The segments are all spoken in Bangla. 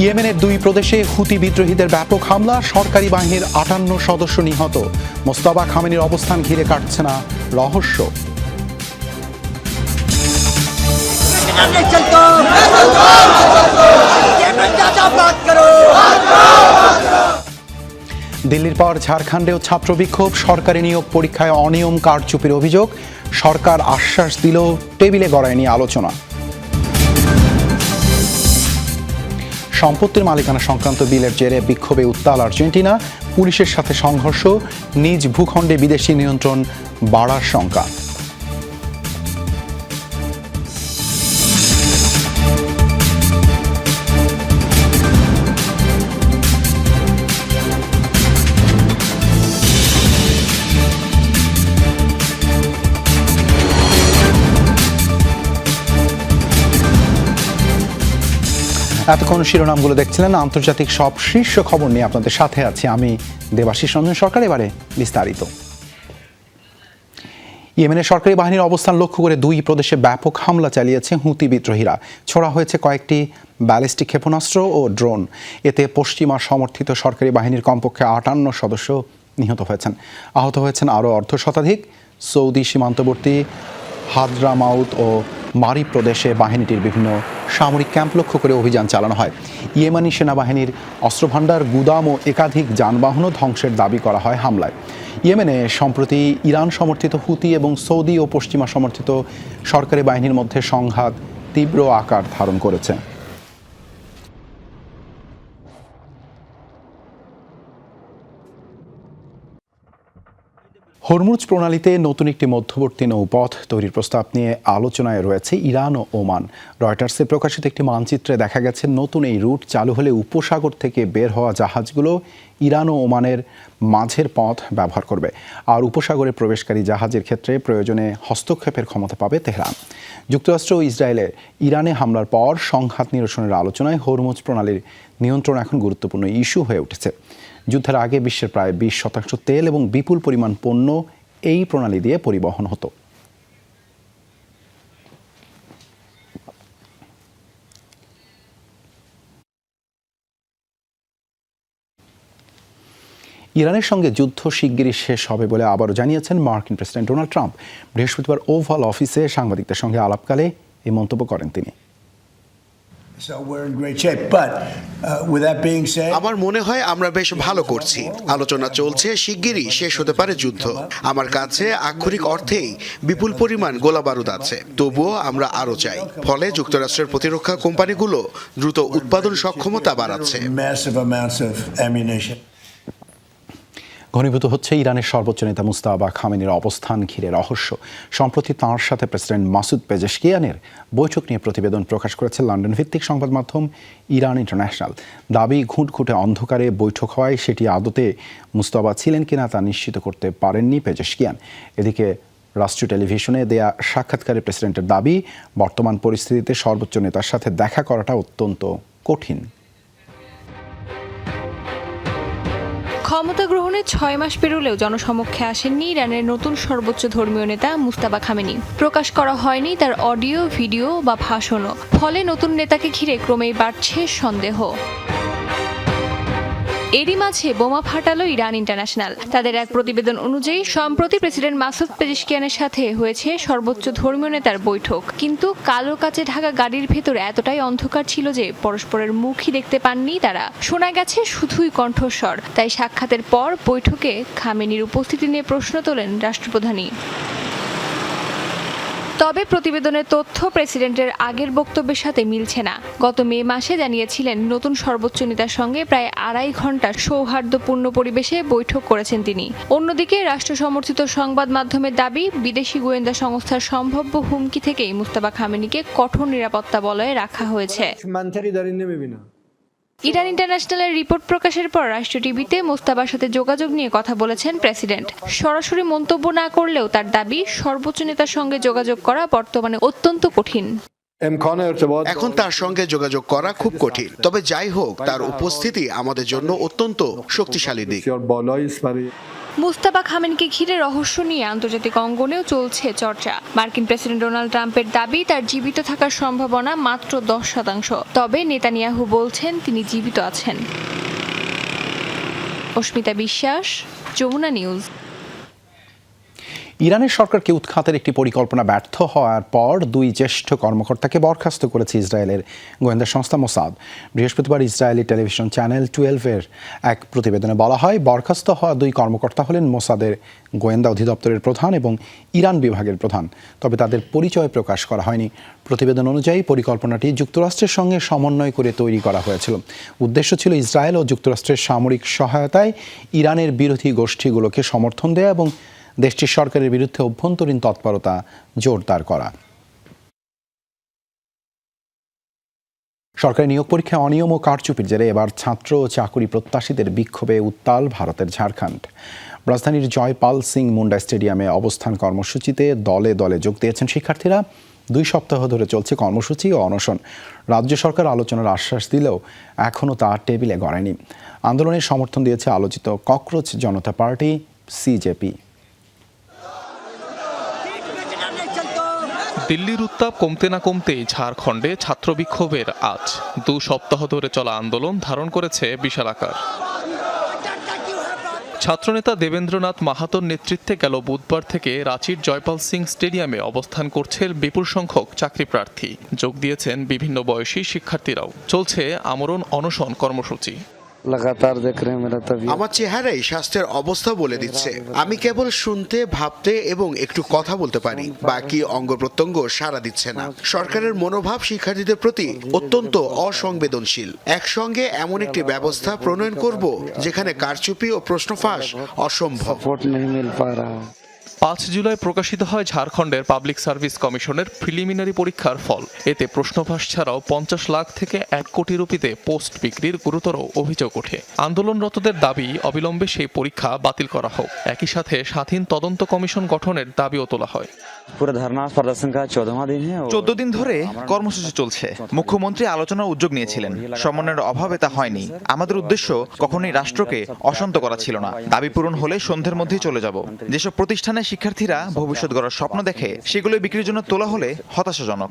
ইয়েমেনের 2 প্রদেশে হুতি বিদ্রোহীদের ব্যাপক হামলা, সরকারি বাহিনীর 58 সদস্য নিহত। মোস্তফা খামেনির অবস্থান ঘিরে কাটছে না রহস্য। দিল্লির পর ঝাড়খণ্ডেও ছাত্র বিক্ষোভ, সরকারি নিয়োগ পরীক্ষায় অনিয়ম কারচুপির অভিযোগ। সরকার আশ্বাস দিল টেবিলে গড়ায়নি আলোচনা। সম্পত্তির মালিকানা সংক্রান্ত বিলের জেরে বিক্ষোভে উত্তাল আর্জেন্টিনা, পুলিশের সাথে সংঘর্ষ, নিজ ভূখণ্ডে বিদেশি নিয়ন্ত্রণ বাড়ার শঙ্কা। এতক্ষণ শিরোনামগুলো দেখছিলেন। আন্তর্জাতিক সব শীর্ষ খবর নিয়ে আপনাদের সাথে আছি আমি দেবাশিস রঞ্জন সরকার। এবারে বিস্তারিত। ইয়েমেনের সরকারি বাহিনীর অবস্থান লক্ষ্য করে 2 প্রদেশে ব্যাপক হামলা চালিয়েছে হুতি বিদ্রোহীরা। ছোড়া হয়েছে কয়েকটি ব্যালিস্টিক ক্ষেপণাস্ত্র ও ড্রোন। এতে পশ্চিমা সমর্থিত সরকারি বাহিনীর কমপক্ষে 58 সদস্য নিহত হয়েছেন। আহত হয়েছেন আরও অর্ধশতাধিক। সৌদি সীমান্তবর্তী হাদ্রামাউত ও মারি প্রদেশে বাহিনীটির বিভিন্ন সামরিক ক্যাম্প লক্ষ্য করে অভিযান চালানো হয়। ইয়েমানি সেনাবাহিনীর অস্ত্রভাণ্ডার, গুদাম ও একাধিক যানবাহনও ধ্বংসের দাবি করা হয় হামলায়। ইয়েমেনে সম্প্রতি ইরান সমর্থিত হুতি এবং সৌদি ও পশ্চিমা সমর্থিত সরকারি বাহিনীর মধ্যে সংঘাত তীব্র আকার ধারণ করেছে। হরমুজ প্রণালীতে নতুন একটি মধ্যবর্তী নৌপথ তৈরির প্রস্তাব নিয়ে আলোচনায় রয়েছে ইরান ও ওমান। রয়টার্সে প্রকাশিত একটি মানচিত্রে দেখা গেছে নতুন এই রুট চালু হলে উপসাগর থেকে বের হওয়া জাহাজগুলো ইরান ও ওমানের মাঝের পথ ব্যবহার করবে, আর উপসাগরে প্রবেশকারী জাহাজের ক্ষেত্রে প্রয়োজনে হস্তক্ষেপের ক্ষমতা পাবে তেহরান। যুক্তরাষ্ট্র ও ইসরায়েলের ইরানে হামলার পর সংঘাত নিরসনের আলোচনায় হরমুজ প্রণালীর নিয়ন্ত্রণ এখন গুরুত্বপূর্ণ ইস্যু হয়ে উঠেছে। যুদ্ধের আগে বিশ্বের প্রায় 20% তেল এবং বিপুল পরিমাণ পণ্য এই প্রণালী দিয়ে পরিবহন হতো। ইরানের সঙ্গে যুদ্ধ শিগগিরই শেষ হবে বলে আবারও জানিয়েছেন মার্কিন প্রেসিডেন্ট ডোনাল্ড ট্রাম্প। বৃহস্পতিবার ওভাল অফিসে সাংবাদিকদের সঙ্গে আলাপকালে এই মন্তব্য করেন তিনি। আমার মনে হয় আমরা বেশ ভালো করছি। আলোচনা চলছে, শিগগিরই শেষ হতে পারে যুদ্ধ। আমার কাছে আক্ষরিক অর্থেই বিপুল পরিমাণ গোলাবারুদ আছে, তবুও আমরা আরো চাই। ফলে যুক্তরাষ্ট্রের প্রতিরক্ষা কোম্পানিগুলো দ্রুত উৎপাদন সক্ষমতা বাড়াচ্ছে। ঘনীভূত হচ্ছে ইরানের সর্বোচ্চ নেতা মুস্তাফা খামেনির অবস্থান ঘিরে রহস্য। সম্প্রতি তাঁর সাথে প্রেসিডেন্ট মাসুদ পেজেশকিয়ানের বৈঠক নিয়ে প্রতিবেদন প্রকাশ করেছে লন্ডন ভিত্তিক সংবাদ মাধ্যম ইরান ইন্টারন্যাশনাল। দাবি, ঘুঁটঘুঁটে অন্ধকারে বৈঠক হওয়ায় সেটি আদতে মুস্তাফা ছিলেন কিনা তা নিশ্চিত করতে পারেননি পেজেশকিয়ান। এদিকে রাষ্ট্রীয় টেলিভিশনে দেয়া সাক্ষাৎকারে প্রেসিডেন্টের দাবি, বর্তমান পরিস্থিতিতে সর্বোচ্চ নেতার সাথে দেখা করাটা অত্যন্ত কঠিন। ক্ষমতা গ্রহণে 6 মাস পেরোলেও জনসমক্ষে আসেননি ইরানের নতুন সর্বোচ্চ ধর্মীয় নেতা মুস্তাফা খামেনি। প্রকাশ করা হয়নি তার অডিও, ভিডিও বা ভাষণও। ফলে নতুন নেতাকে ঘিরে ক্রমেই বাড়ছে সন্দেহ। এরই মাঝে বোমা ফাটালো ইরান ইন্টারন্যাশনাল। তাদের এক প্রতিবেদন অনুযায়ী সম্প্রতি প্রেসিডেন্ট মাসুদ পেজেশকিয়ানের সাথে হয়েছে সর্বোচ্চ ধর্মীয় নেতার বৈঠক, কিন্তু কালো কাচে ঢাকা গাড়ির ভেতর এতটাই অন্ধকার ছিল যে পরস্পরের মুখই দেখতে পাননি তারা। শোনা গেছে শুধুই কণ্ঠস্বর। তাই সাক্ষাতের পর বৈঠকে খামেনির উপস্থিতি নিয়ে প্রশ্ন তোলেন রাষ্ট্রপ্রধানই। তবে প্রতিবেদনের তথ্য প্রেসিডেন্টের আগের বক্তব্যের সাথে মিলছে না। গত মে মাসে জানিয়েছিলেন নতুন সর্বোচ্চ নেতার সঙ্গে প্রায় 2.5 ঘন্টা সৌহার্দ্যপূর্ণ পরিবেশে বৈঠক করেছেন তিনি। অন্যদিকে রাষ্ট্র সমর্থিত সংবাদ মাধ্যমের দাবি, বিদেশি গোয়েন্দা সংস্থার সম্ভাব্য হুমকি থেকেই মুস্তাফা খামেনিকে কঠোর নিরাপত্তা বলয়ে রাখা হয়েছে। ইরান ইন্টারন্যাশনালের রিপোর্ট প্রকাশের পর রাষ্ট্রীয় টিভিতে মোস্তাফার সাথে যোগাযোগ নিয়ে কথা বলেছেন প্রেসিডেন্ট। সরাসরি মন্তব্য না করলেও তার দাবি, সর্বোচ্চ নেতার সঙ্গে যোগাযোগ করা বর্তমানে অত্যন্ত কঠিন। এখন তার সঙ্গে যোগাযোগ করা খুব কঠিন, তবে যাই হোক তার উপস্থিতি আমাদের জন্য অত্যন্ত শক্তিশালী দিক। মুস্তাফা খামেনিকে ঘিরে রহস্য নিয়ে আন্তর্জাতিক অঙ্গনেও চলছে চর্চা। মার্কিন প্রেসিডেন্ট ডোনাল্ড ট্রাম্পের দাবি তার জীবিত থাকার সম্ভাবনা মাত্র 10%। তবে নেতানিয়াহু বলছেন তিনি জীবিত আছেন। অস্মিতা বিশ্বাস, যমুনা নিউজ। ইরানের সরকারকে উৎখাতের একটি পরিকল্পনা ব্যর্থ হওয়ার পর দুই জ্যেষ্ঠ কর্মকর্তাকে বরখাস্ত করেছে ইসরায়েলের গোয়েন্দা সংস্থা মোসাদ। বৃহস্পতিবার ইসরায়েলি টেলিভিশন চ্যানেল 12-এর এক প্রতিবেদনে বলা হয়, বরখাস্ত হওয়া দুই কর্মকর্তা হলেন মোসাদের গোয়েন্দা অধিদপ্তরের প্রধান এবং ইরান বিভাগের প্রধান, তবে তাদের পরিচয় প্রকাশ করা হয়নি। প্রতিবেদন অনুযায়ী পরিকল্পনাটি যুক্তরাষ্ট্রের সঙ্গে সমন্বয় করে তৈরি করা হয়েছিল। উদ্দেশ্য ছিল ইসরায়েল ও যুক্তরাষ্ট্রের সামরিক সহায়তায় ইরানের বিরোধী গোষ্ঠীগুলোকে সমর্থন দেয়া এবং দেশটির সরকারের বিরুদ্ধে অভ্যন্তরীণ তৎপরতা জোরদার করা। সরকারি নিয়োগ পরীক্ষায় অনিয়ম ও কারচুপির জেরে এবার ছাত্র ও চাকুরি প্রত্যাশীদের বিক্ষোভে উত্তাল ভারতের ঝাড়খণ্ড। রাজধানীর জয়পাল সিং মুন্ডা স্টেডিয়ামে অবস্থান কর্মসূচিতে দলে দলে যোগ দিয়েছেন শিক্ষার্থীরা। 2 সপ্তাহ ধরে চলছে কর্মসূচি ও অনশন। রাজ্য সরকার আলোচনার আশ্বাস দিলেও এখনও তা টেবিলে গড়ায়নি। আন্দোলনের সমর্থন দিয়েছে আলোচিত ককরোচ জনতা পার্টি সিজেপি। দিল্লির উত্তাপ কমতে না কমতেই ঝাড়খণ্ডে ছাত্র বিক্ষোভের আজ 2 সপ্তাহ ধরে চলা আন্দোলন ধারণ করেছে বিশাল আকার। ছাত্রনেতা দেবেন্দ্রনাথ মাহাতোর নেতৃত্বে গেল বুধবার থেকে রাঁচির জয়পাল সিং স্টেডিয়ামে অবস্থান করছে বিপুল সংখ্যক চাকরি প্রার্থী। যোগ দিয়েছেন বিভিন্ন বয়সী শিক্ষার্থীরাও। চলছে আমরণ অনশন কর্মসূচি। আমার চেহারাই স্বাস্থ্যের অবস্থা বলে দিচ্ছে। আমি কেবল শুনতে, ভাবতে এবং একটু কথা বলতে পারি, বাকি অঙ্গ প্রত্যঙ্গ সাড়া দিচ্ছে না। সরকারের মনোভাব শিক্ষার্থীদের প্রতি অত্যন্ত অসংবেদনশীল। একসঙ্গে এমন একটি ব্যবস্থা প্রণয়ন করব যেখানে কারচুপি ও প্রশ্ন ফাঁস অসম্ভব। 5 জুলাই প্রকাশিত হয় ঝাড়খণ্ডের পাবলিক সার্ভিস কমিশনের প্রিলিমিনারি পরীক্ষার ফল। এতে প্রশ্নফাঁস ছাড়াও 50 লাখ থেকে 1 কোটি রুপিতে পোস্ট বিক্রির গুরুতর অভিযোগ ওঠে। আন্দোলনরতদের দাবি অবিলম্বে সেই পরীক্ষা বাতিল করা হোক। একই সাথে স্বাধীন তদন্ত কমিশন গঠনের দাবিও তোলা হয়। 14 দিন ধরে কর্মসূচি চলছে। মুখ্যমন্ত্রী আলোচনার উদ্যোগ নিয়েছিলেন, সমন্বয়ের অভাবে তা হয়নি। আমাদের উদ্দেশ্য কখনোই রাষ্ট্রকে অশান্ত করা ছিল না। দাবি পূরণ হলে সন্ধ্যের মধ্যেই চলে যাব। যেসব প্রতিষ্ঠানে শিক্ষার্থীরা ভবিষ্যৎ গড়ার স্বপ্ন দেখে সেগুলো বিক্রির জন্য তোলা হলে হতাশাজনক।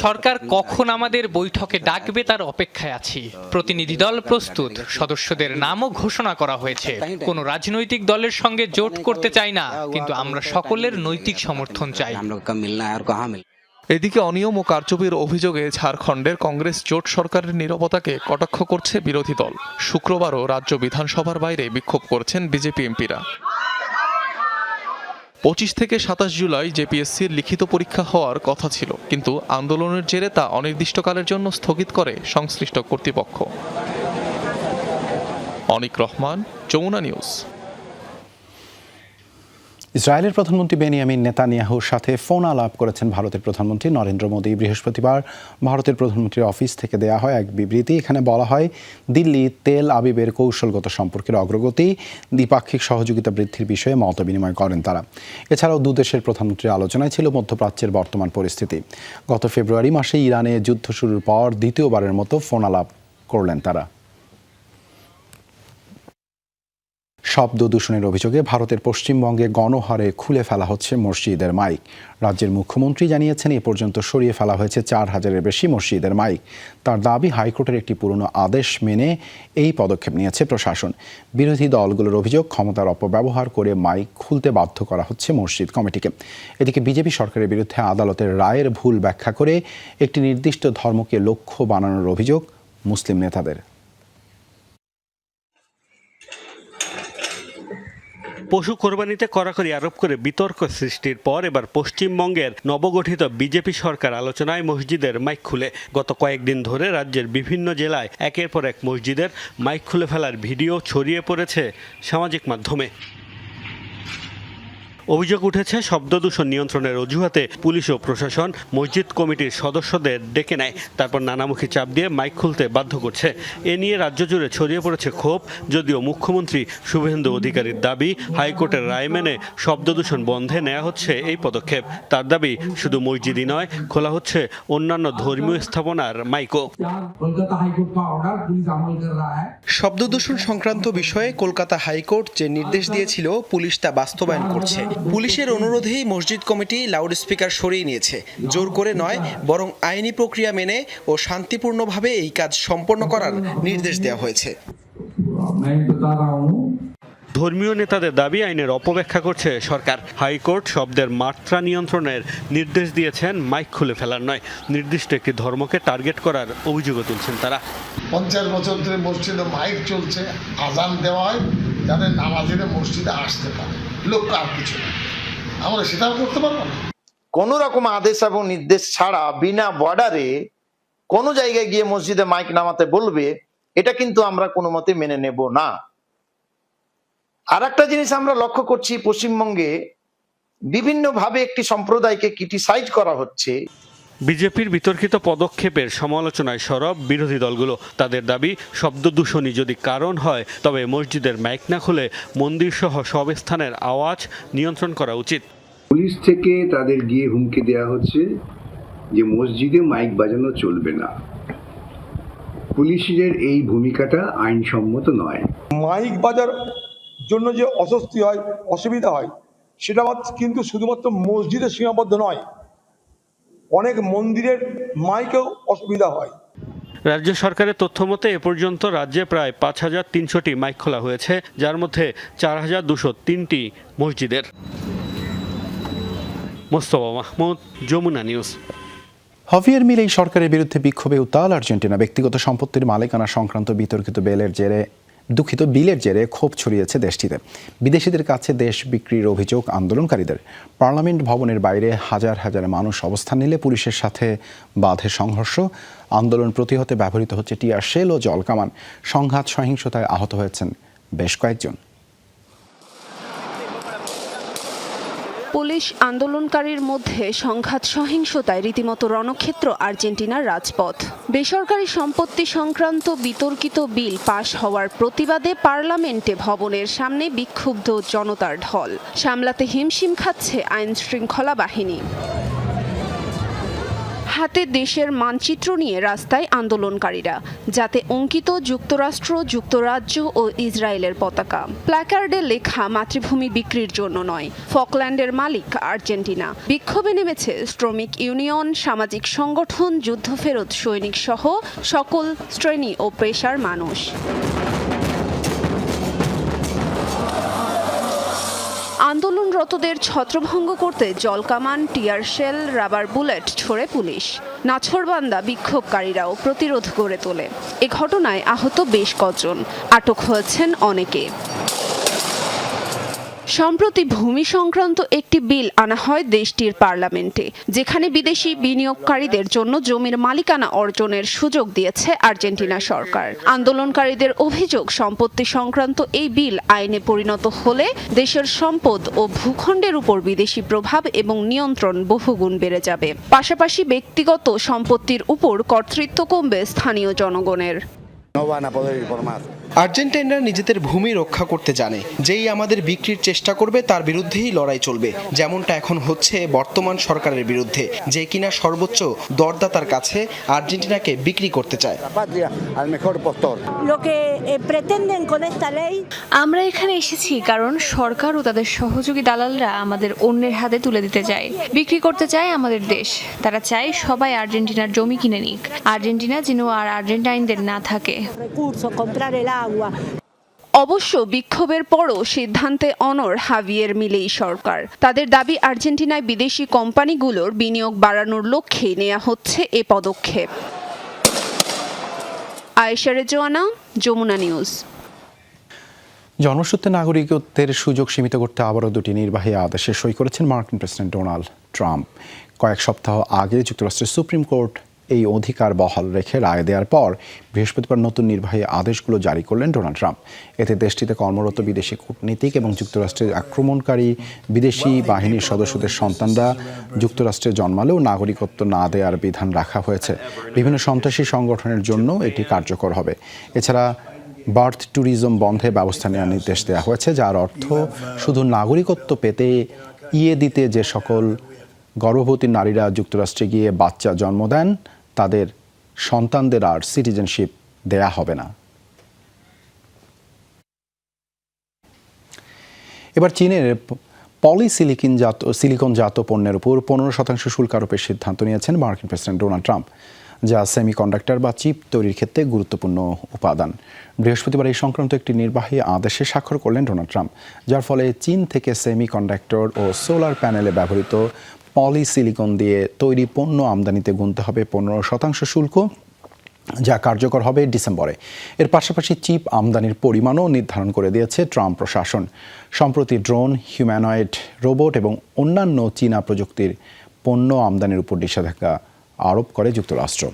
সরকার কখন আমাদের বৈঠকে ডাকবে তার অপেক্ষায় আছি। প্রতিনিধি দল প্রস্তুত, সদস্যদের নামও ঘোষণা করা হয়েছে। কোনো রাজনৈতিক দলের সঙ্গে জোট করতে চাই না, কিন্তু আমরা সকলের নৈতিক সমর্থন চাই। এদিকে অনিয়ম ও কারচুপির অভিযোগে ঝাড়খণ্ডের কংগ্রেস জোট সরকারের নীরবতাকে কটাক্ষ করছে বিরোধী দল। শুক্রবারও রাজ্য বিধানসভার বাইরে বিক্ষোভ করেছেন বিজেপি এমপিরা। 25 থেকে 27 জুলাই জেপিএসসির লিখিত পরীক্ষা হওয়ার কথা ছিল, কিন্তু আন্দোলনের জেরে তা অনির্দিষ্টকালের জন্য স্থগিত করে সংশ্লিষ্ট কর্তৃপক্ষ। অনিক রহমান, যমুনা নিউজ। ইসরায়েলের প্রধানমন্ত্রী বেনিয়ামিন নেতানিয়াহুর সাথে ফোন আলাপ করেছেন ভারতের প্রধানমন্ত্রী নরেন্দ্র মোদী। বৃহস্পতিবার ভারতের প্রধানমন্ত্রীর অফিস থেকে দেয়া হয় এক বিবৃতি। এখানে বলা হয়, দিল্লি তেল আবিবের কৌশলগত সম্পর্কের অগ্রগতি, দ্বিপাক্ষিক সহযোগিতা বৃদ্ধির বিষয়ে মত বিনিময় করেন তারা। এছাড়াও দুদেশের প্রধানমন্ত্রীর আলোচনায় ছিল মধ্যপ্রাচ্যের বর্তমান পরিস্থিতি। গত ফেব্রুয়ারি মাসে ইরানে যুদ্ধ শুরুর পর দ্বিতীয়বারের মতো ফোন আলাপ করলেন তারা। শব্দ দূষণের অভিযোগে ভারতের পশ্চিমবঙ্গে গণহারে খুলে ফেলা হচ্ছে মসজিদের মাইক। রাজ্যের মুখ্যমন্ত্রী জানিয়েছেন, এ পর্যন্ত সরিয়ে ফেলা হয়েছে 4000-এর বেশি মসজিদের মাইক। তার দাবি, হাইকোর্টের একটি পুরনো আদেশ মেনে এই পদক্ষেপ নিয়েছে প্রশাসন। বিরোধী দলগুলোর অভিযোগ, ক্ষমতার অপব্যবহার করে মাইক খুলতে বাধ্য করা হচ্ছে মসজিদ কমিটিকে। এদিকে বিজেপি সরকারের বিরুদ্ধে আদালতের রায়ের ভুল ব্যাখ্যা করে একটি নির্দিষ্ট ধর্মকে লক্ষ্য বানানোর অভিযোগ মুসলিম নেতাদের। পশু কোরবানিতে কড়াকড়ি আরোপ করে বিতর্ক সৃষ্টির পর এবার পশ্চিমবঙ্গের নবগঠিত বিজেপি সরকার আলোচনায় মসজিদের মাইক খুলে। গত কয়েকদিন ধরে রাজ্যের বিভিন্ন জেলায় একের পর এক মসজিদের মাইক খুলে ফেলার ভিডিও ছড়িয়ে পড়েছে সামাজিক মাধ্যমে। অভিযোগ উঠেছে শব্দ দূষণ নিয়ন্ত্রণের অজুহাতে পুলিশ ও প্রশাসন মসজিদ কমিটির সদস্যদের ডেকে নেয়, তারপর নানামুখী চাপ দিয়ে মাইক খুলতে বাধ্য করছে। এ নিয়ে রাজ্য জুড়ে ছড়িয়ে পড়েছে ক্ষোভ, যদিও মুখ্যমন্ত্রী শুভেন্দু অধিকারীর দাবি হাইকোর্টের রায় মেনে শব্দ দূষণ বন্ধে নেওয়া হচ্ছে এই পদক্ষেপ। তার দাবি শুধু মসজিদই নয়, খোলা হচ্ছে অন্যান্য ধর্মীয় স্থাপনার মাইকও। শব্দ দূষণ সংক্রান্ত বিষয়ে কলকাতা হাইকোর্ট যে নির্দেশ দিয়েছিল পুলিশ তা বাস্তবায়ন করছে। পুলিশের অনুরোধেই মসজিদ কমিটি লাউডস্পিকার সরিয়ে নিয়েছে। জোর করে নয়, বরং আইনি প্রক্রিয়া মেনে ও শান্তিপূর্ণভাবে এই কাজ সম্পন্ন করার নির্দেশ দেওয়া হয়েছে। ধর্মীয় নেতাদের দাবি আইনের অপব্যাখ্যা করছে সরকার। হাইকোর্ট শব্দের মাত্রা নিয়ন্ত্রণের নির্দেশ দিয়েছেন, মাইক খুলে ফেলার নয়। নির্দিষ্ট একটি ধর্মকে টার্গেট করার অভিযোগও তুলছেন তারা। 50 বছর ধরে মসজিদে মাইক চলছে, আজান দেওয়া হয় যাতে নামাজিরা মসজিদে আসতে পারে, লোক আর কিছু না। আমরা সেটাও করতে পারবো না। কোন রকম আদেশ এবং নির্দেশ ছাড়া বিনা বর্ডারে কোন জায়গায় গিয়ে মসজিদে মাইক নামাতে বলবে, এটা কিন্তু আমরা কোনো মতে মেনে নেব না। আর একটা জিনিস আমরা লক্ষ্য করছি, পশ্চিমবঙ্গে বিভিন্নভাবে একটি সম্প্রদায়কে ক্রিটিসাইজ করা হচ্ছে। বিজেপির বিতর্কিত পদক্ষেপের সমালোচনায় সরব বিরোধী দলগুলো। তাদের দাবি, শব্দ দূষণই যদি কারণ হয় তবে মসজিদের মাইক না খুলে মন্দির সহ সব স্থানের আওয়াজ নিয়ন্ত্রণ করা উচিত। পুলিশ থেকে তাদের গিয়ে হুমকি দেওয়া হচ্ছে যে মসজিদে মাইক বাজানো চলবে না। পুলিশের এই ভূমিকাটা আইনসম্মত নয়। মাইক বাজার জন্য যে অস্বস্তি হয়, অসুবিধা হয়, সেটা কিন্তু শুধুমাত্র মসজিদে সীমাবদ্ধ নয়, অনেক মন্দিরের মাইকেও অসুবিধা হয়। রাজ্য সরকারের তথ্য মতে এ পর্যন্ত রাজ্যে প্রায় 5300টি মাইক খোলা হয়েছে, যার মধ্যে 4203টি মসজিদের। মোস্তফা মাহমুদ, যমুনা নিউজ। হাভিয়ের মিলেই সরকারের বিরুদ্ধে বিক্ষোভে উত্তাল আর্জেন্টিনা। ব্যক্তিগত সম্পত্তির মালিকানা সংক্রান্ত বিতর্কিত বিলের জেরে ক্ষোভ ছড়িয়েছে দেশটিতে। বিদেশিদের কাছে দেশ বিক্রির অভিযোগ আন্দোলনকারীদের। পার্লামেন্ট ভবনের বাইরে হাজার হাজার মানুষ অবস্থান নিলে পুলিশের সাথে বাধে সংঘর্ষ। আন্দোলন প্রতিহতে ব্যবহৃত হচ্ছে টিয়ার শেল ও জলকামান। সংঘাত সহিংসতায় আহত হয়েছেন বেশ কয়েকজন। পুলিশ আন্দোলনকারীর মধ্যে সংঘাত সহিংসতায় রীতিমতো রণক্ষেত্র আর্জেন্টিনার রাজপথ। বেসরকারি সম্পত্তি সংক্রান্ত বিতর্কিত বিল পাশ হওয়ার প্রতিবাদে পার্লামেন্টে ভবনের সামনে বিক্ষুব্ধ জনতার ঢল। সামলাতে হিমশিম খাচ্ছে আইন শৃঙ্খলা বাহিনী। হাতে দেশের মানচিত্র নিয়ে রাস্তায় আন্দোলনকারীরা, যাতে অঙ্কিত যুক্তরাষ্ট্র, যুক্তরাজ্য ও ইসরায়েলের পতাকা। প্ল্যাকার্ডে লেখা মাতৃভূমি বিক্রির জন্য নয়, ফকল্যান্ডের মালিক আর্জেন্টিনা। বিক্ষোভে নেমেছে শ্রমিক ইউনিয়ন, সামাজিক সংগঠন, যুদ্ধফেরত সৈনিক সহ সকল শ্রেণী ও পেশার মানুষ। আন্দোলনরতদের ছত্রভঙ্গ করতে জলকামান, টিয়ার শেল, রাবার বুলেট ছোড়ে পুলিশ। নাছোড়বান্দা বিক্ষোভকারীরাও প্রতিরোধ গড়ে তোলে। এ ঘটনায় আহত বেশ কজন, আটক হয়েছেন অনেকে। সম্প্রতি ভূমি সংক্রান্ত একটি বিল আনা হয় দেশটির পার্লামেন্টে, যেখানে বিদেশি বিনিয়োগকারীদের জন্য জমির মালিকানা অর্জনের সুযোগ দিয়েছে আর্জেন্টিনা সরকার। আন্দোলনকারীদের অভিযোগ, সম্পত্তি সংক্রান্ত এই বিল আইনে পরিণত হলে দেশের সম্পদ ও ভূখণ্ডের উপর বিদেশি প্রভাব এবং নিয়ন্ত্রণ বহুগুণ বেড়ে যাবে। পাশাপাশি ব্যক্তিগত সম্পত্তির উপর কর্তৃত্ব কমবে স্থানীয় জনগণের। আর্জেন্টাইনরা নিজেদের ভূমি রক্ষা করতে জানে। যেই আমাদের বিক্রির চেষ্টা করবে তার বিরুদ্ধেই লড়াই চলবে, যেমনটা এখন হচ্ছে বর্তমান সরকারের বিরুদ্ধে, যে কিনা সর্বোচ্চ দরদাতার কাছে আর্জেন্টিনাকে বিক্রি করতে চায়। আমরা এখানে এসেছি কারণ সরকার ও তাদের সহযোগী দালালরা আমাদের অন্যের হাতে তুলে দিতে চায়, বিক্রি করতে চায় আমাদের দেশ। তারা চায় সবাই আর্জেন্টিনার জমি কিনে নিক, আর্জেন্টিনা যেন আর আর্জেন্টাইনদের না থাকে। অবশ্য বিক্ষোভের পরও সিদ্ধান্তে অনড় হাভিয়ের মিলেই সরকার। তাদের দাবি, আর্জেন্টিনায় বিদেশি কোম্পানিগুলোর বিনিয়োগ বাড়ানোর লক্ষ্যে নেওয়া হচ্ছে এ পদক্ষেপ। আয়েশা রেজওয়ানা, যমুনা নিউজ। জনসূত্রে নাগরিকত্বের সুযোগ সীমিত করতে আবারও দুটি নির্বাহী আদেশে সই করেছেন মার্কিন প্রেসিডেন্ট ডোনাল্ড ট্রাম্প। কয়েক সপ্তাহ আগে যুক্তরাষ্ট্রের সুপ্রিম কোর্ট এই অধিকার বহাল রেখে রায় দেওয়ার পর বৃহস্পতিবার নতুন নির্বাহী আদেশগুলো জারি করলেন ডোনাল্ড ট্রাম্প। এতে দেশটিতে কর্মরত বিদেশি কূটনীতিক এবং যুক্তরাষ্ট্রের আক্রমণকারী বিদেশি বাহিনীর সদস্যদের সন্তানরা যুক্তরাষ্ট্রে জন্মালেও নাগরিকত্ব না দেওয়ার বিধান রাখা হয়েছে। বিভিন্ন সন্ত্রাসী সংগঠনের জন্য এটি কার্যকর হবে। এছাড়া বার্থ ট্যুরিজম বন্ধে ব্যবস্থা নেওয়ার নির্দেশ দেওয়া হয়েছে, যার অর্থ শুধু নাগরিকত্ব পেতে দিতে যে সকল গর্ভবতী নারীরা যুক্তরাষ্ট্রে গিয়ে বাচ্চা জন্ম দেন তাদের সন্তানদের আর সিটিজেনশিপ দেয়া হবে না। এবার চীনের সিলিকনজাত পণ্যের উপর 15% শুল্ক আরোপের সিদ্ধান্ত নিয়েছেন মার্কিন প্রেসিডেন্ট ডোনাল্ড ট্রাম্প, যা সেমিকন্ডাক্টর বা চিপ তৈরির ক্ষেত্রে গুরুত্বপূর্ণ উপাদান। বৃহস্পতিবার এই সংক্রান্ত একটি নির্বাহী আদেশে স্বাক্ষর করলেন ডোনাল্ড ট্রাম্প, যার ফলে চীন থেকে সেমিকন্ডাক্টর ও সোলার প্যানেলে ব্যবহৃত পলিসিলিকন দিয়ে তৈরি পণ্য আমদানিতে গুনতে হবে 15% শুল্ক, যা কার্যকর হবে ডিসেম্বরে। এর পাশাপাশি চিপ আমদানির পরিমাণও নির্ধারণ করে দিয়েছে ট্রাম্প প্রশাসন। সম্প্রতি ড্রোন, হিউম্যানয়েড রোবট এবং অন্যান্য চীনা প্রযুক্তির পণ্য আমদানির উপর নিষেধাজ্ঞা আরোপ করে যুক্তরাষ্ট্র।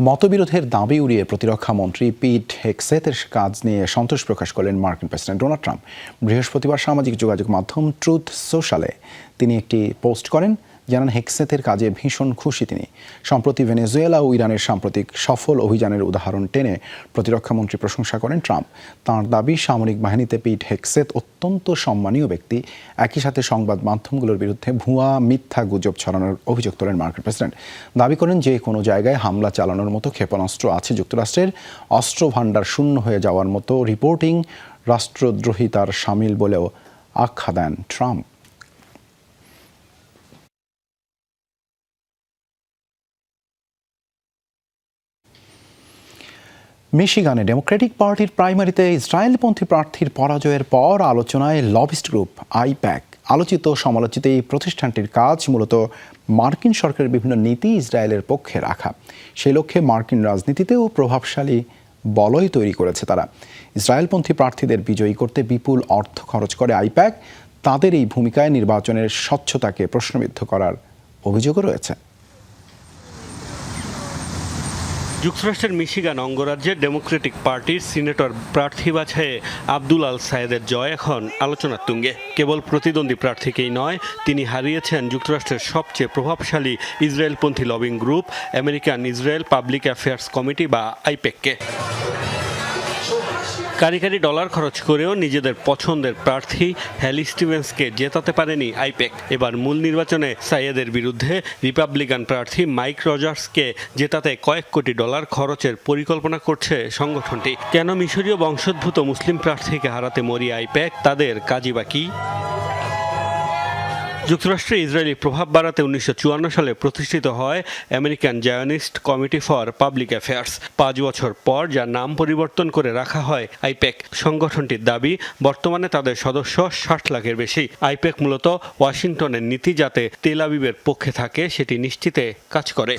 মতবিরোধের দাবি উড়িয়ে প্রতিরক্ষা মন্ত্রী পিট হেগসেথের কাজ নিয়ে সন্তোষ প্রকাশ করলেন মার্কিন প্রেসিডেন্ট ডোনাল্ড ট্রাম্প। বৃহস্পতিবার সামাজিক যোগাযোগ মাধ্যম ট্রুথ সোশ্যালে তিনি একটি পোস্ট করেন, জানান হেগসেথের কাজে ভীষণ খুশি তিনি। সম্প্রতি ভেনেজুয়েলা ও ইরানের সাম্প্রতিক সফল অভিযানের উদাহরণ টেনে প্রতিরক্ষামন্ত্রী প্রশংসা করেন ট্রাম্প। তাঁর দাবি, সামরিক বাহিনীতে পিট হেগসেথ অত্যন্ত সম্মানীয় ব্যক্তি। একই সাথে সংবাদ মাধ্যমগুলোর বিরুদ্ধে ভুয়া মিথ্যা গুজব ছড়ানোর অভিযোগ তোলেন মার্কিন প্রেসিডেন্ট। দাবি করেন যে কোনো জায়গায় হামলা চালানোর মতো ক্ষেপণাস্ত্র আছে যুক্তরাষ্ট্রের। অস্ত্র ভাণ্ডার শূন্য হয়ে যাওয়ার মতো রিপোর্টিং রাষ্ট্রদ্রোহিতার শামিল বলেও আখ্যা দেন ট্রাম্প। মিশিগানে ডেমোক্রেটিক পার্টির প্রাইমারিতে ইসরায়েলপন্থী প্রার্থীর পরাজয়ের পর আলোচনায় লবিস্ট গ্রুপ আইপ্যাক। আলোচিত সমালোচিত এই প্রতিষ্ঠানটির কাজ মূলত মার্কিন সরকারের বিভিন্ন নীতি ইসরায়েলের পক্ষে রাখা। সেই লক্ষ্যে মার্কিন রাজনীতিতেও প্রভাবশালী বলয় তৈরি করেছে তারা। ইসরায়েলপন্থী প্রার্থীদের বিজয়ী করতে বিপুল অর্থ খরচ করে আইপ্যাক। তাদের এই ভূমিকায় নির্বাচনের স্বচ্ছতাকে প্রশ্নবিদ্ধ করার অভিযোগও রয়েছে। যুক্তরাষ্ট্রের মিশিগান অঙ্গরাজ্যের ডেমোক্রেটিক পার্টির সিনেটর প্রার্থী বাছাইয়ে আব্দুল আল সায়েদের জয় এখন আলোচনার তুঙ্গে। কেবল প্রতিদ্বন্দ্বী প্রার্থীকেই নয়, তিনি হারিয়েছেন যুক্তরাষ্ট্রের সবচেয়ে প্রভাবশালী ইসরায়েলপন্থী lobbying group American Israel Public Affairs Committee বা আইপ্যাককে। কারি ডলার খরচ করেও নিজেদের পছন্দের প্রার্থী হ্যালি স্টিভেন্সকে জেতাতে পারেনি আইপ্যাক। এবার মূল নির্বাচনে সাইয়েদের বিরুদ্ধে রিপাবলিকান প্রার্থী মাইক রজার্সকে জেতাতে কয়েক কোটি ডলার খরচের পরিকল্পনা করছে সংগঠনটি। কেন মিশরীয় বংশোদ্ভূত মুসলিম প্রার্থীকে হারাতে মরিয়া আইপ্যাক, তাদের কাজই বা কি? যুক্তরাষ্ট্রে ইসরায়েলি প্রভাব বাড়াতে 1954 সালে প্রতিষ্ঠিত হয় American Zionist committee for public affairs. 5 বছর পর যার নাম পরিবর্তন করে রাখা হয় আইপ্যাক। সংগঠনটির দাবি, বর্তমানে তাদের সদস্য 60 লাখের বেশি। আইপ্যাক মূলত ওয়াশিংটনের নীতি যাতে তেল আবিবের পক্ষে থাকে সেটি নিশ্চিতে কাজ করে।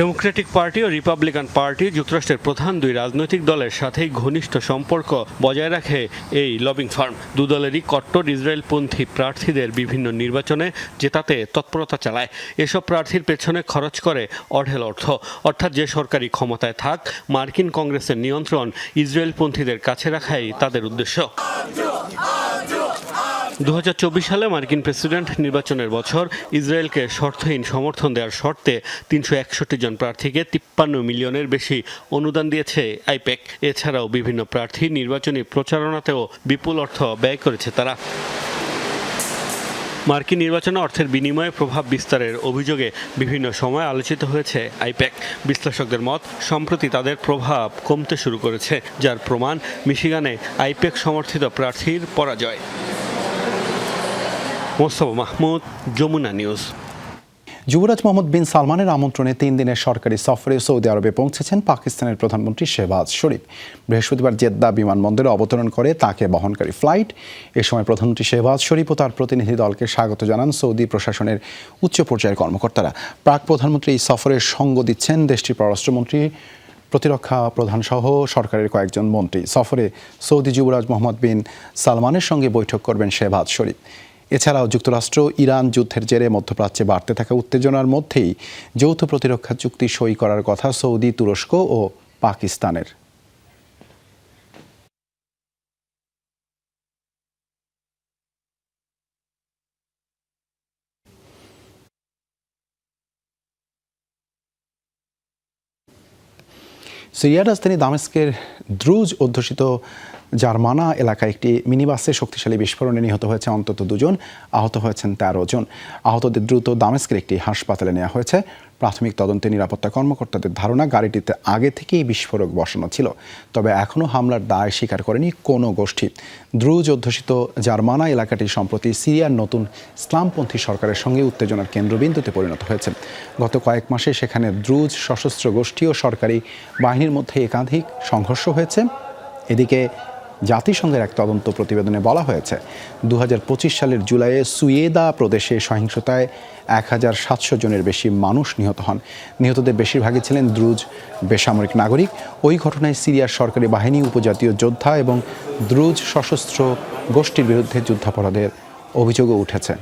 ডেমোক্রেটিক পার্টি ও রিপাবলিকান পার্টি যুক্তরাষ্ট্রের প্রধান দুই রাজনৈতিক দলের সাথেই ঘনিষ্ঠ সম্পর্ক বজায় রাখে এই লবিং ফার্ম। দুদলেরই কট্টর ইসরায়েলপন্থী প্রার্থীদের বিভিন্ন নির্বাচনে জেতাতে তৎপরতা চালায়। এসব প্রার্থীর পেছনে খরচ করে অঢেল অর্থ। অর্থাৎ যে সরকারি ক্ষমতায় থাক, মার্কিন কংগ্রেসের নিয়ন্ত্রণ ইসরায়েলপন্থীদের কাছে রাখাই তাদের উদ্দেশ্য। 2024 সালে মার্কিন প্রেসিডেন্ট নির্বাচনের বছর ইসরায়েলকে শর্তহীন সমর্থন দেওয়ার শর্তে 361 জন প্রার্থীকে 53 মিলিয়নের বেশি অনুদান দিয়েছে আইপ্যাক। এছাড়াও বিভিন্ন প্রার্থী নির্বাচনী প্রচারণাতেও বিপুল অর্থ ব্যয় করেছে তারা। মার্কিন নির্বাচনে অর্থের বিনিময়ে প্রভাব বিস্তারের অভিযোগে বিভিন্ন সময় আলোচিত হয়েছে আইপ্যাক। বিশ্লেষকদের মত, সম্প্রতি তাদের প্রভাব কমতে শুরু করেছে, যার প্রমাণ মিশিগানে আইপ্যাক সমর্থিত প্রার্থীর পরাজয়। মোস্তফা মাহমুদ, যমুনা নিউজ। যুবরাজ মোহাম্মদ বিন সালমানের আমন্ত্রণে 3 দিনের সরকারি সফরে সৌদি আরবে পৌঁছেছেন পাকিস্তানের প্রধানমন্ত্রী শেহবাজ শরীফ। বৃহস্পতিবার জেদ্দা বিমানবন্দরে অবতরণ করে তাকে বহনকারী ফ্লাইট। এ সময় প্রধানমন্ত্রী শেহবাজ শরীফ ও তার প্রতিনিধি দলকে স্বাগত জানান সৌদি প্রশাসনের উচ্চ পর্যায়ের কর্মকর্তারা। প্রাক প্রধানমন্ত্রী এই সফরে সঙ্গ দিচ্ছেন দেশটির পররাষ্ট্রমন্ত্রী, প্রতিরক্ষা প্রধান সহ সরকারের কয়েকজন মন্ত্রী। সফরে সৌদি যুবরাজ মোহাম্মদ বিন সালমানের সঙ্গে বৈঠক করবেন শেহবাজ শরীফ। এছাড়াও যুক্তরাষ্ট্র ইরান যুদ্ধের জেরে মধ্যপ্রাচ্যে বাড়তে থাকা উত্তেজনার মধ্যেই যৌথ প্রতিরক্ষা চুক্তি সই করার কথা সৌদি, তুরস্ক ও পাকিস্তানের। সিরিয়ার রাজধানী দামেস্কের দ্রুজ অধ্যুষিত জার্মানা এলাকায় একটি মিনিবাসে শক্তিশালী বিস্ফোরণে নিহত হয়েছে অন্তত 2 জন, আহত হয়েছেন 13 জন। আহতদের দ্রুত দামেস্কের একটি হাসপাতালে নেওয়া হয়েছে। প্রাথমিক তদন্তে নিরাপত্তা কর্মকর্তাদের ধারণা গাড়িটিতে আগে থেকেই বিস্ফোরক বসানো ছিল, তবে এখনও হামলার দায় স্বীকার করেনি কোনো গোষ্ঠী। দ্রুজ অধ্যুষিত জার্মানা এলাকাটি সম্প্রতি সিরিয়ার নতুন ইসলামপন্থী সরকারের সঙ্গে উত্তেজনার কেন্দ্রবিন্দুতে পরিণত হয়েছে। গত কয়েক মাসে সেখানে দ্রুজ সশস্ত্র গোষ্ঠী ও সরকারি বাহিনীর মধ্যে একাধিক সংঘর্ষ হয়েছে। এদিকে জাতিসংঘের এক তদন্ত প্রতিবেদনে বলা হয়েছে 2025 সালের জুলাইয়ে সুয়েদা প্রদেশে সহিংসতায় 1700 জনের বেশি মানুষ নিহত হন। নিহতদের বেশিরভাগই ছিলেন দ্রুজ বেসামরিক নাগরিক। ওই ঘটনায় সিরিয়ার সরকারি বাহিনী, উপজাতীয় যোদ্ধা এবং দ্রুজ সশস্ত্র গোষ্ঠীর বিরুদ্ধে যুদ্ধাপরাধের অভিযোগও উঠেছে।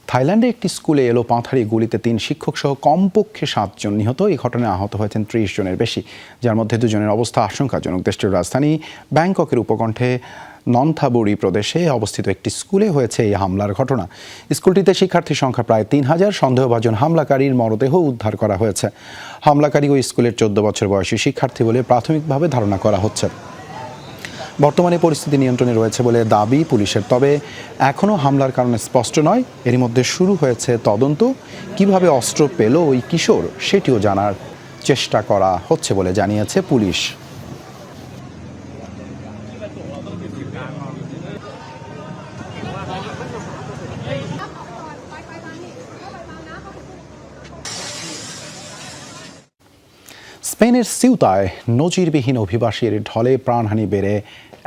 থাইল্যান্ডে একটি স্কুলে এলো পাথারি গুলিতে 3 শিক্ষক সহ কমপক্ষে 7 জন নিহত। এই ঘটনায় আহত হয়েছেন 30 জনের বেশি, যার মধ্যে 2 জনের অবস্থা আশঙ্কাজনক। দেশটির রাজধানী ব্যাংককের উপকণ্ঠে নন্থাবুরি প্রদেশে অবস্থিত একটি স্কুলে হয়েছে এই হামলার ঘটনা। স্কুলটিতে শিক্ষার্থীর সংখ্যা প্রায় 3000। সন্দেহভাজন হামলাকারীর মরদেহ উদ্ধার করা হয়েছে। হামলাকারী ওই স্কুলের 14 বছর বয়সী শিক্ষার্থী বলে প্রাথমিকভাবে ধারণা করা হচ্ছে। বর্তমানে পরিস্থিতি নিয়ন্ত্রণে রয়েছে বলে দাবি পুলিশের, তবে এখনও হামলার কারণে স্পষ্ট নয়। এরই মধ্যে শুরু হয়েছে তদন্ত। কিভাবে অস্ত্র পেল ওই কিশোর সেটিও জানার চেষ্টা করা হচ্ছে বলে জানিয়েছে পুলিশ। স্পেনের সিউতায় নজিরবিহীন অভিবাসীর ঢলে প্রাণহানি বেড়ে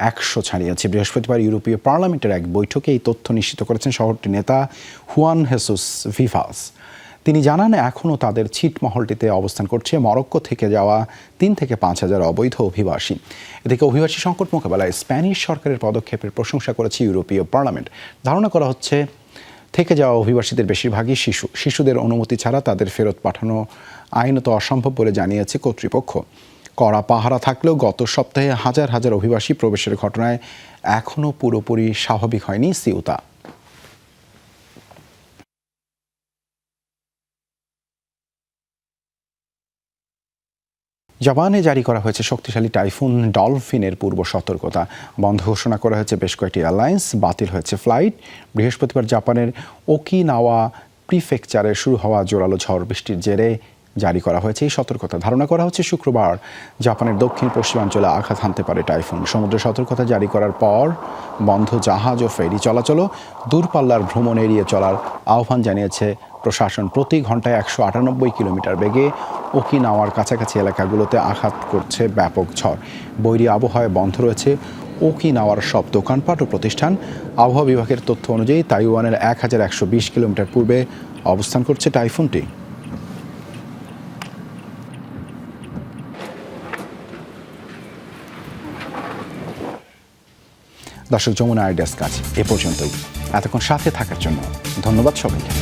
100 ছাড়িয়েছে। বৃহস্পতিবার ইউরোপীয় পার্লামেন্টের এক বৈঠকে এই তথ্য নিশ্চিত করেছেন শহরটির নেতা হুয়ান হেসুস ভিভাস। তিনি জানান, এখনও তাদের ছিটমহলটিতে অবস্থান করছে মরক্কো থেকে যাওয়া 3 থেকে 5 হাজার অবৈধ অভিবাসী। এদিকে অভিবাসী সংকট মোকাবেলায় স্প্যানিশ সরকারের পদক্ষেপের প্রশংসা করেছে ইউরোপীয় পার্লামেন্ট। ধারণা করা হচ্ছে থেকে যাওয়া অভিবাসীদের বেশিরভাগই শিশুদের অনুমতি ছাড়া তাদের ফেরত পাঠানো আইনত অসম্ভব বলে জানিয়েছে কর্তৃপক্ষ। কড়া পাহারা থাকলেও গত সপ্তাহে হাজার হাজার অভিবাসী প্রবেশের ঘটনায় এখনও পুরোপুরি স্বাভাবিক হয়নি সিউতা। জাপানে জারি করা হয়েছে শক্তিশালী টাইফুন ডলফিনের পূর্ব সতর্কতা। বন্ধ ঘোষণা করা হয়েছে বেশ কয়েকটি এয়ারলাইন্স, বাতিল হয়েছে ফ্লাইট। বৃহস্পতিবার জাপানের ওকিনাওয়া প্রিফেকচারে শুরু হওয়া জোরালো ঝড় বৃষ্টির জেরে জারি করা হয়েছে এই সতর্কতা। ধারণা করা হচ্ছে শুক্রবার জাপানের দক্ষিণ পশ্চিমাঞ্চলে আঘাত হানতে পারে টাইফুন। সমুদ্র সতর্কতা জারি করার পর বন্ধ জাহাজ ও ফেরি চলাচল, দূরপাল্লার ভ্রমণ এড়িয়ে চলার আহ্বান জানিয়েছে প্রশাসন। প্রতি ঘন্টায় 198 কিলোমিটার বেগে ওকিনাওয়ার কাছাকাছি এলাকাগুলোতে আঘাত করছে ব্যাপক ঝড়। বৈরী আবহাওয়ায় বন্ধ রয়েছে ওকিনাওয়ার সব দোকানপাট ও প্রতিষ্ঠান। আবহাওয়া বিভাগের তথ্য অনুযায়ী তাইওয়ানের 1120 কিলোমিটার পূর্বে অবস্থান করছে টাইফুনটি। দর্শক, যমুনা আইডিয়াস কাজ এ পর্যন্তই। এতক্ষণ সাথে থাকার জন্য ধন্যবাদ সবাইকে।